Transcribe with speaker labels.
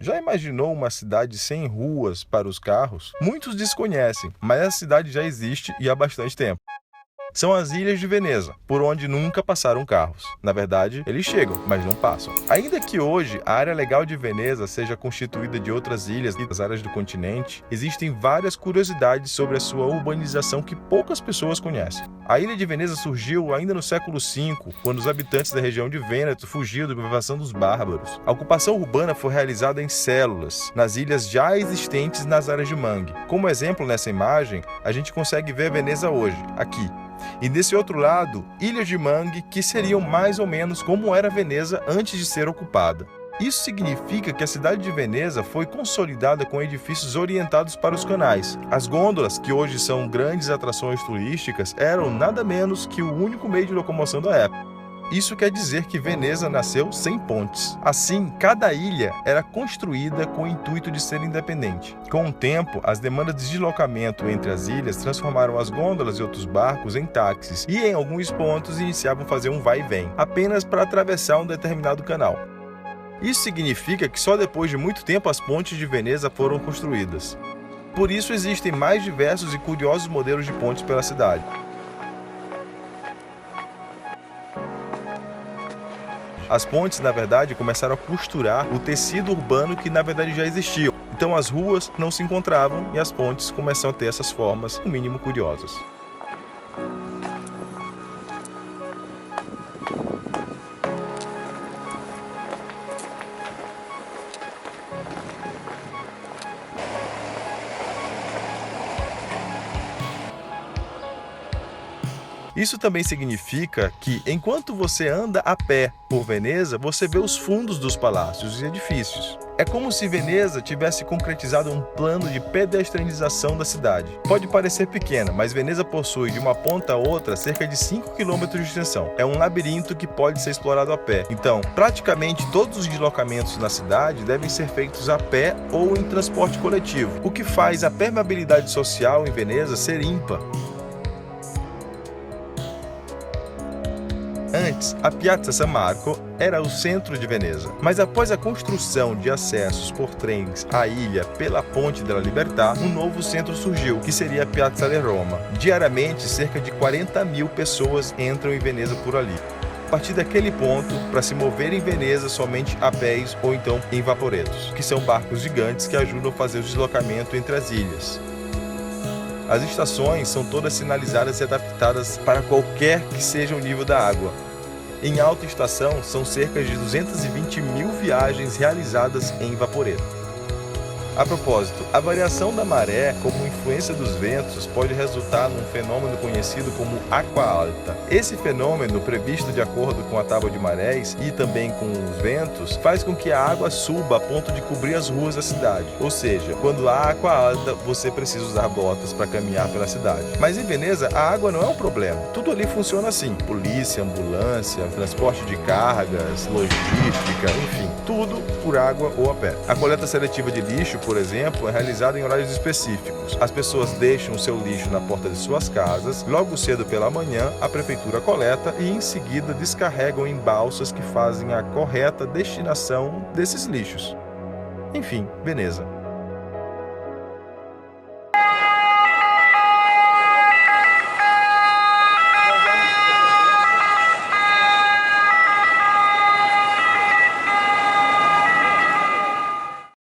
Speaker 1: Já imaginou uma cidade sem ruas para os carros? Muitos desconhecem, mas a cidade já existe e há bastante tempo. São as Ilhas de Veneza, por onde nunca passaram carros. Na verdade, eles chegam, mas não passam. Ainda que hoje a área legal de Veneza seja constituída de outras ilhas e das áreas do continente, existem várias curiosidades sobre a sua urbanização que poucas pessoas conhecem. A Ilha de Veneza surgiu ainda no século V, quando os habitantes da região de Vêneto fugiam da invasão dos bárbaros. A ocupação urbana foi realizada em células, nas ilhas já existentes nas áreas de mangue. Como exemplo nessa imagem, a gente consegue ver Veneza hoje, aqui. E desse outro lado, ilhas de mangue que seriam mais ou menos como era Veneza antes de ser ocupada. Isso significa que a cidade de Veneza foi consolidada com edifícios orientados para os canais. As gôndolas, que hoje são grandes atrações turísticas, eram nada menos que o único meio de locomoção da época. Isso quer dizer que Veneza nasceu sem pontes. Assim, cada ilha era construída com o intuito de ser independente. Com o tempo, as demandas de deslocamento entre as ilhas transformaram as gôndolas e outros barcos em táxis e, em alguns pontos, iniciavam a fazer um vai e vem, apenas para atravessar um determinado canal. Isso significa que só depois de muito tempo as pontes de Veneza foram construídas. Por isso existem mais diversos e curiosos modelos de pontes pela cidade. As pontes, na verdade, começaram a costurar o tecido urbano que, na verdade, já existia. Então as ruas não se encontravam e as pontes começam a ter essas formas, no mínimo, curiosas. Isso também significa que, enquanto você anda a pé por Veneza, você vê os fundos dos palácios e edifícios. É como se Veneza tivesse concretizado um plano de pedestrianização da cidade. Pode parecer pequena, mas Veneza possui de uma ponta a outra cerca de 5 km de extensão. É um labirinto que pode ser explorado a pé. Então, praticamente todos os deslocamentos na cidade devem ser feitos a pé ou em transporte coletivo, o que faz a permeabilidade social em Veneza ser ímpar. Antes, a Piazza San Marco era o centro de Veneza, mas após a construção de acessos por trens à ilha pela Ponte della Libertà, um novo centro surgiu, que seria a Piazza di Roma. Diariamente, cerca de 40.000 pessoas entram em Veneza por ali. A partir daquele ponto, para se mover em Veneza somente a pés ou então em vaporetos, que são barcos gigantes que ajudam a fazer o deslocamento entre as ilhas. As estações são todas sinalizadas e adaptadas para qualquer que seja o nível da água. Em alta estação, são cerca de 220.000 viagens realizadas em vaporeto. A propósito, a variação da maré, como influência dos ventos, pode resultar num fenômeno conhecido como água alta. Esse fenômeno, previsto de acordo com a tábua de marés e também com os ventos, faz com que a água suba a ponto de cobrir as ruas da cidade. Ou seja, quando há água alta, você precisa usar botas para caminhar pela cidade. Mas em Veneza, a água não é um problema. Tudo ali funciona assim: polícia, ambulância, transporte de cargas, logística, enfim, tudo por água ou a pé. A coleta seletiva de lixo, por exemplo, é realizada em horários específicos. As pessoas deixam o seu lixo na porta de suas casas, logo cedo pela manhã a prefeitura coleta e em seguida descarregam em balsas que fazem a correta destinação desses lixos. Enfim, Veneza.